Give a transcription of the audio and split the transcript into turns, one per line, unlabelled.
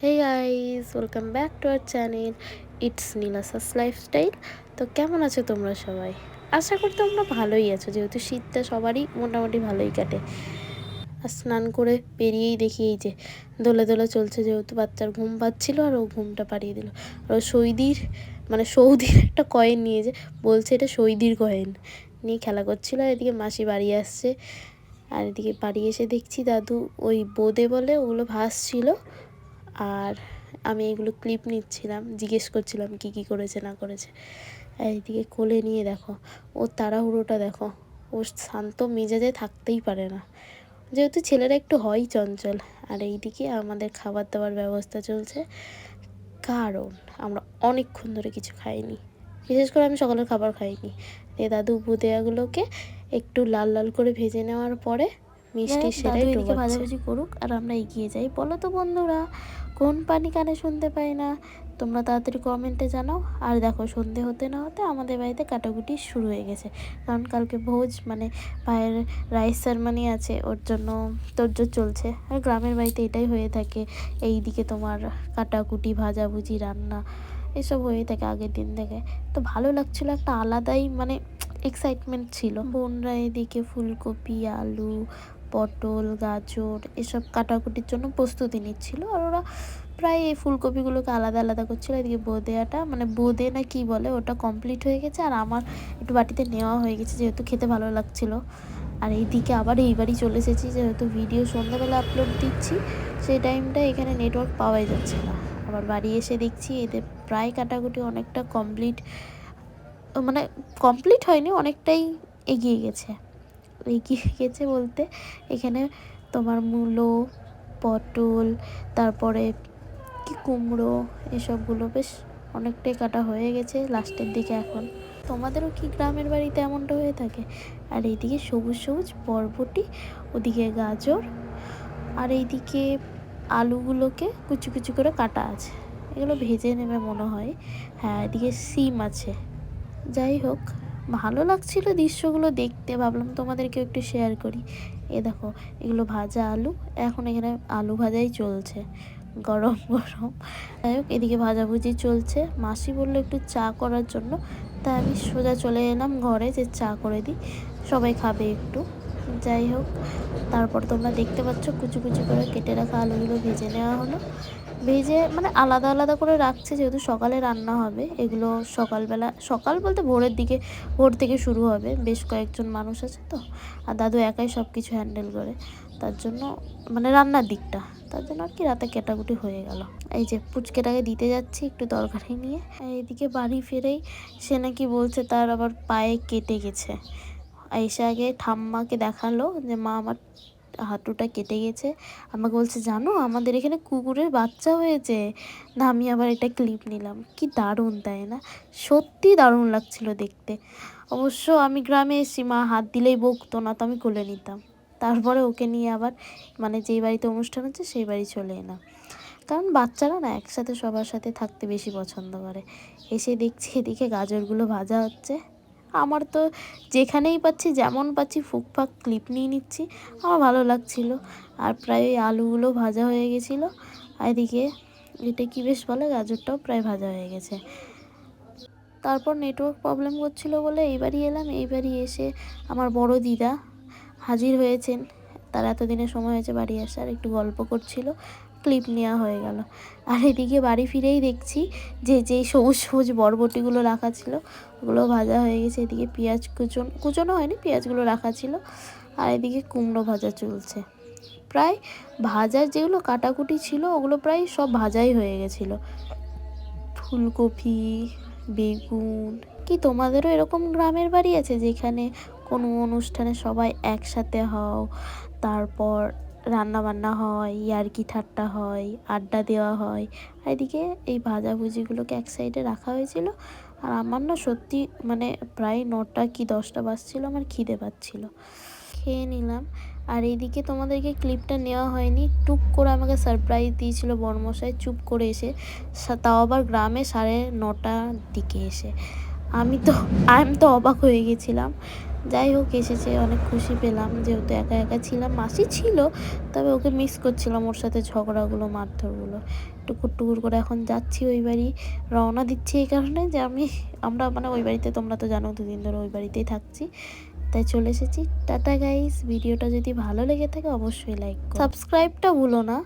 Hey guys, welcome back to our channel. It's নীলাসাস lifestyle. তো কেমন আছো তোমরা সবাই? আশা করি তোমরা ভালোই আছো, যেহেতু শীতটা সবারই মোটামুটি ভালোই কাটে। আর স্নান করে বেরিয়েই দেখি এই যে দোলে দোলে চলছে, যেহেতু বাচ্চার ঘুম পাচ্ছিল আর ও ঘুমটা পাড়িয়ে দিল। আর ও সৌদির একটা কয়েন নিয়ে যে বলছে এটা সৌদির কয়েন নিয়ে খেলা করছিল। আর এদিকে মাসি বাড়ি আসছে, আর এদিকে বাড়ি এসে দেখছি দাদু ওই বোঁদে বলে ওগুলো ভাসছিল, আর আমি এগুলো ক্লিপ নিচ্ছিলাম, জিজ্ঞেস করছিলাম কি কি করেছে না করেছে। আর এইদিকে কোলে নিয়ে দেখো ওর তাড়াহুড়োটা দেখো, ও শান্ত মেজাজে থাকতেই পারে না, যেহেতু ছেলেরা একটু হয়ই চঞ্চল। আর এইদিকে আমাদের খাবার দাবার ব্যবস্থা চলছে, কারণ আমরা অনেকক্ষণ ধরে কিছু খাইনি, বিশেষ করে আমি সকালের খাবার খাইনি। দাদু বুদেয়াগুলোকে একটু লাল লাল করে ভেজে নেওয়ার পরে মিষ্টি সেটাই এদিকে ভাজাভুজি করুক আর আমরা এগিয়ে যাই। বলো তো বন্ধুরা, কোন পানি কানে শুনতে পাই না? তোমরা তাড়াতাড়ি কমেন্টে জানাও। আর দেখো, সন্ধে হতে না হতে আমাদের বাড়িতে কাটাকুটি শুরু হয়ে গেছে, কারণ কালকে ভোজ মানে পায়ের রাইস সেরেমনি আছে, ওর জন্য তোড়জোড় চলছে। আর গ্রামের বাড়িতে এটাই হয়ে থাকে, এই দিকে তোমার কাটাকুটি ভাজাভুজি রান্না এসব হয়ে থাকে আগের দিন থেকে। তো ভালো লাগছিলো, একটা আলাদাই মানে এক্সাইটমেন্ট ছিল। বোনরা এদিকে ফুলকপি, আলু, পটল, গাজর এসব কাটাকুটির জন্য প্রস্তুতি নিচ্ছিল, আর ওরা প্রায় এই ফুলকপিগুলোকে আলাদা আলাদা করছিলো। এদিকে বোঁদেয়াটা মানে বোঁদে না কি বলে ওটা কমপ্লিট হয়ে গেছে, আর আমার একটু বাটিতে নেওয়া হয়ে গেছে, যেহেতু খেতে ভালো লাগছিলো। আর এইদিকে আবার এইবারই চলে এসেছি, যেহেতু ভিডিও সন্ধ্যাবেলা আপলোড দিচ্ছি, সেই টাইমটা এখানে নেটওয়ার্ক পাওয়াই যাচ্ছে না। আবার বাড়ি এসে দেখছি এদের প্রায় কাটাকুটি অনেকটা কমপ্লিট হয়নি, অনেকটাই এগিয়ে গেছে বলতে এখানে তোমার মূলো, পটল, তারপরে কি কুমড়ো, এসবগুলো বেশ অনেকটাই কাটা হয়ে গেছে লাস্টের দিকে। এখন তোমাদেরও কি গ্রামের বাড়িতে এমনটা হয়ে থাকে? আর এইদিকে সবুজ সবুজ বরবটি, ওদিকে গাজর, আর এইদিকে আলুগুলোকে কুচি কুচি করে কাটা আছে, এগুলো ভেজে নেবে মনে হয়। হ্যাঁ, এদিকে সিম আছে। যাই হোক, ভালো লাগছিল দৃশ্যগুলো দেখতে, ভাবলাম তোমাদেরকেও একটু শেয়ার করি। এ দেখো, এগুলো ভাজা আলু, এখন এখানে আলু ভাজাই চলছে গরম গরম। যাই হোক, এদিকে ভাজাভুজি চলছে। মাসি বললো একটু চা করার জন্য, তাই আমি সোজা চলে এলাম ঘরে যে চা করে দিই, সবাই খাবে একটু। যাই হোক, তারপর তোমরা দেখতে পাচ্ছ কুচি কুচি করে কেটে রাখা আলুগুলো ভেজে নেওয়া হলো। ভেজে মানে আলাদা আলাদা করে রাখছে, যেহেতু সকালে রান্না হবে। এগুলো সকালবেলা, সকাল বলতে ভোর থেকে শুরু হবে, বেশ কয়েকজন মানুষ আছে তো, আর দাদু একাই সব কিছু হ্যান্ডেল করে, তার জন্য মানে রান্নার দিকটা, তার জন্য আর কি রাতে কেটাকুটি হয়ে গেল। এই যে পুচকেটাকে দিতে যাচ্ছি একটু তরকারি নিয়ে। এইদিকে বাড়ি ফিরেই সে নাকি বলছে তার আবার পায়ে কেটে গেছে। এসে আগে ঠাম্মাকে দেখালো যে মা আমার হাঁটুটা কেটে গেছে, আমাকে বলছে জানো আমাদের এখানে কুকুরের বাচ্চা হয়েছে। না, আমি আবার এটা ক্লিপ নিলাম, কি দারুণ তাই না? সত্যি দারুণ লাগছিল দেখতে। অবশ্য আমি গ্রামে এসেছি, মা হাত দিলেই বকতো না, তো আমি কোলে নিতাম। তারপরে ওকে নিয়ে আবার মানে যেই বাড়িতে অনুষ্ঠান হচ্ছে সেই বাড়ি চলে এলাম, কারণ বাচ্চারা না একসাথে সবার সাথে থাকতে বেশি পছন্দ করে। এসে দেখছি এদিকে গাজরগুলো ভাজা হচ্ছে, আমার তো যেখানেই পাচ্ছি যেমন পাচ্ছি ফুকফাক ক্লিপ নিয়ে নিচ্ছি, আমার ভালো লাগছিল। আর প্রায় ওই আলুগুলো ভাজা হয়ে গেছিলো, আর এদিকে এটা কি বেশ বলে, গাজরটাও প্রায় ভাজা হয়ে গেছে। তারপর নেটওয়ার্ক প্রবলেম করছিল বলে এইবারই এলাম। এইবারই এসে আমার বড় দিদা হাজির হয়েছেন, তার এতদিনের সময় হয়েছে বাড়ি আসার, একটু গল্প করছিল, ক্লিপ নেওয়া হয়ে গেল। আর এদিকে বাড়ি ফিরেই দেখছি যে যেই সবুজ সবুজ বরবটিগুলো রাখা ছিল ওগুলো ভাজা হয়ে গেছে। এদিকে পেঁয়াজ কুচোনো হয়নি, পেঁয়াজগুলো রাখা ছিল, আর এদিকে কুমড়ো ভাজা চলছে। প্রায় ভাজার যেগুলো কাটাকুটি ছিল ওগুলো প্রায় সব ভাজাই হয়ে গেছিলো। ফুলকপি, বেগুন। কি তোমাদেরও এরকম গ্রামের বাড়ি আছে যেখানে কোনো অনুষ্ঠানে সবাই একসাথে হও, তারপর রান্না বান্না হয়, ইয়ার্কি ঠাট্টা হয়, আড্ডা দেওয়া হয়? আর এদিকে এই ভাজাভুজিগুলোকে এক সাইডে রাখা হয়েছিল। আর আমার না সত্যি মানে প্রায় 9টা কি 10টা বাজছিল, আমার খিদে পাচ্ছিল, খেয়ে নিলাম। আর এইদিকে তোমাদেরকে ক্লিপটা নেওয়া হয়নি, টুক করে আমাকে সারপ্রাইজ দিয়েছিল বড়মশাই, চুপ করে এসে, তাও আবার গ্রামে 9:30টার দিকে এসে। আমি তো অবাক হয়ে গেছিলাম যাই হোক এসেছে, অনেক খুশি পেলাম, যেহেতু একা একা ছিলাম। মাসি ছিল, তবে ওকে মিস করছিলাম, ওর সাথে ঝগড়াগুলো মারধরগুলো। টুকুর টুকুর করে এখন যাচ্ছি ওই বাড়ি, রওনা দিচ্ছি এই কারণে যে আমরা মানে ওই বাড়িতে, তোমরা তো জানো 2 দিন ধরে ওই বাড়িতেই থাকছি, তাই চলে এসেছি। টাটা গাইস, ভিডিওটা যদি ভালো লেগে থাকে অবশ্যই লাইক করো, সাবস্ক্রাইবটা ভুলো না।